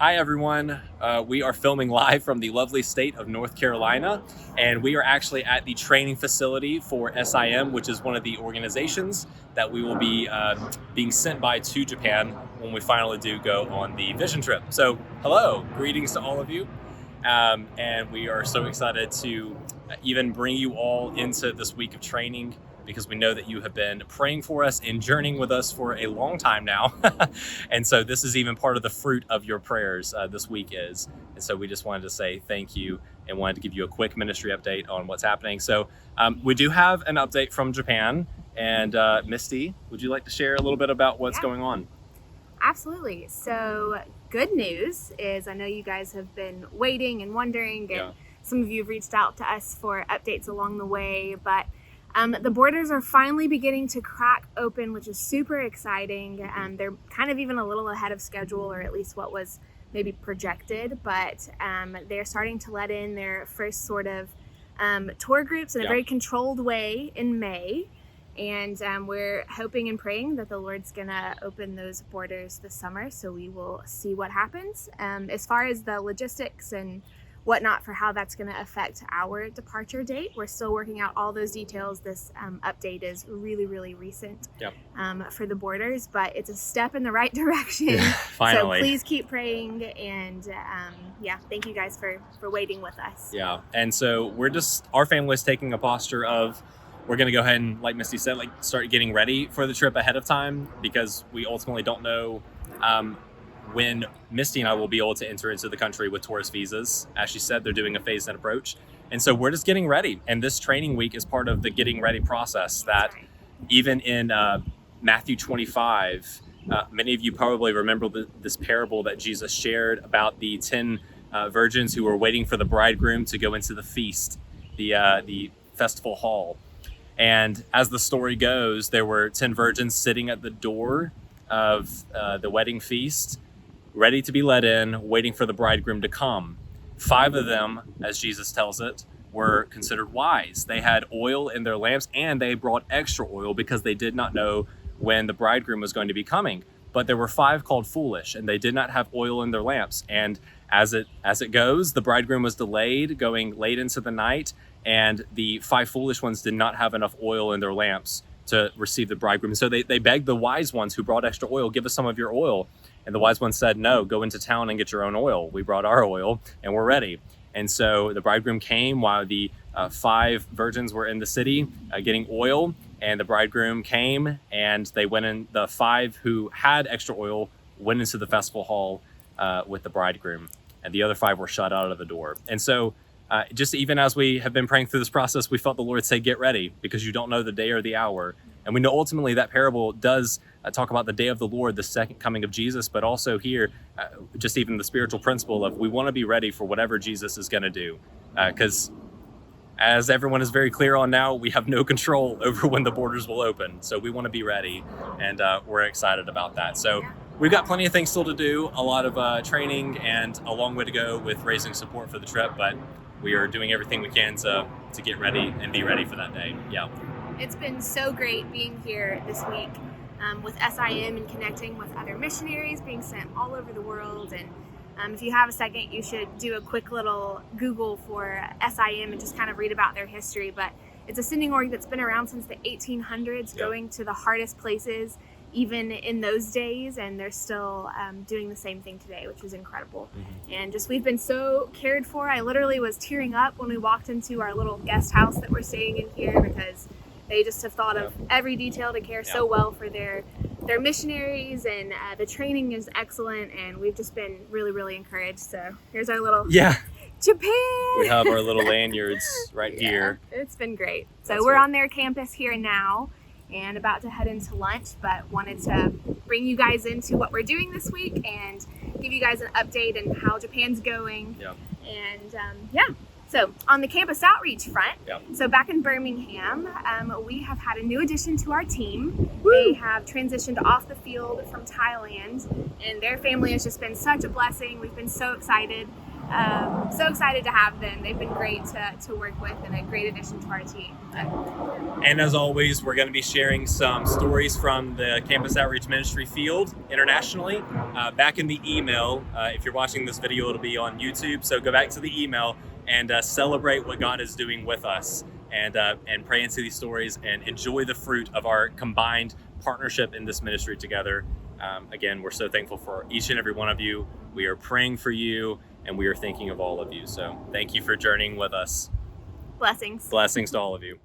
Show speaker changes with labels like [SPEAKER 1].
[SPEAKER 1] Hi, everyone. We are filming live from the lovely state of North Carolina, and we are actually at the training facility for SIM, which is one of the organizations that we will be being sent by to Japan when we finally do go on the vision trip. So, hello, greetings to all of you, and we are so excited to even bring you all into this week of training, because we know that you have been praying for us and journeying with us for a long time now. And so this is even part of the fruit of your prayers this week is. And so we just wanted to say thank you and wanted to give you a quick ministry update on what's happening. So we do have an update from Japan. And Misty, would you like to share a little bit about what's going on?
[SPEAKER 2] Absolutely. So good news is I know you guys have been waiting and wondering, and some of you have reached out to us for updates along the way, but the borders are finally beginning to crack open, which is super exciting. They're kind of even a little ahead of schedule, or at least what was maybe projected, but they're starting to let in their first sort of tour groups in a very controlled way in May. And we're hoping and praying that the Lord's gonna open those borders this summer, so we will see what happens. As far as the logistics and whatnot for how that's going to affect our departure date, we're still working out all those details. This update is really recent for the borders, but it's a step in the right direction.
[SPEAKER 1] Finally.
[SPEAKER 2] So please keep praying, and thank you guys for waiting with us.
[SPEAKER 1] And so our family's taking a posture of, we're going to go ahead and, like Misty said, start getting ready for the trip ahead of time, because we ultimately don't know when Misty and I will be able to enter into the country with tourist visas. As she said, they're doing a phased-in approach. And so we're just getting ready. And this training week is part of the getting ready process that even in Matthew 25, many of you probably remember this parable that Jesus shared about the 10 virgins who were waiting for the bridegroom to go into the feast, the festival hall. And as the story goes, there were 10 virgins sitting at the door of the wedding feast, ready to be let in, waiting for the bridegroom to come. 5 of them, as Jesus tells it, were considered wise. They had oil in their lamps, and they brought extra oil because they did not know when the bridegroom was going to be coming. But there were 5 called foolish, and they did not have oil in their lamps. And as it goes, the bridegroom was delayed, going late into the night, and the 5 foolish ones did not have enough oil in their lamps to receive the bridegroom. So they begged the wise ones who brought extra oil, give us some of your oil. And the wise ones said, no, go into town and get your own oil. We brought our oil and we're ready. And so the bridegroom came while the 5 virgins were in the city getting oil, and the bridegroom came, and they went in. The 5 who had extra oil went into the festival hall with the bridegroom, and the other 5 were shut out of the door. And so just even as we have been praying through this process, we felt the Lord say, get ready, because you don't know the day or the hour. And we know ultimately that parable does talk about the day of the Lord, the second coming of Jesus, but also here, just even the spiritual principle of we want to be ready for whatever Jesus is going to do. Because as everyone is very clear on now, we have no control over when the borders will open. So we want to be ready, and we're excited about that. So we've got plenty of things still to do, a lot of training, and a long way to go with raising support for the trip, but we are doing everything we can to get ready and be ready for that day.
[SPEAKER 2] It's been so great being here this week with SIM and connecting with other missionaries being sent all over the world. And if you have a second, you should do a quick little Google for SIM and just kind of read about their history. But it's a sending org that's been around since the 1800s, going to the hardest places, even in those days, and they're still doing the same thing today, which is incredible. And just we've been so cared for. I literally was tearing up when we walked into our little guest house that we're staying in here, because they just have thought of every detail to care so well for their missionaries, and the training is excellent, and we've just been really encouraged. So here's our little Japan.
[SPEAKER 1] We have our little lanyards right here.
[SPEAKER 2] It's been great. So we're on their campus here now and about to head into lunch, but wanted to bring you guys into what we're doing this week and give you guys an update on how Japan's going. And so on the campus outreach front, so back in Birmingham, we have had a new addition to our team. They have transitioned off the field from Thailand, and their family has just been such a blessing. We've been so excited. So excited to have them. They've been great to work with and a great addition to our team.
[SPEAKER 1] And as always, we're going to be sharing some stories from the Campus Outreach Ministry field internationally back in the email. If you're watching this video, it'll be on YouTube. So go back to the email and celebrate what God is doing with us, and pray into these stories and enjoy the fruit of our combined partnership in this ministry together. Again, we're so thankful for each and every one of you. We are praying for you, and we are thinking of all of you. So thank you for journeying with us.
[SPEAKER 2] Blessings.
[SPEAKER 1] Blessings to all of you.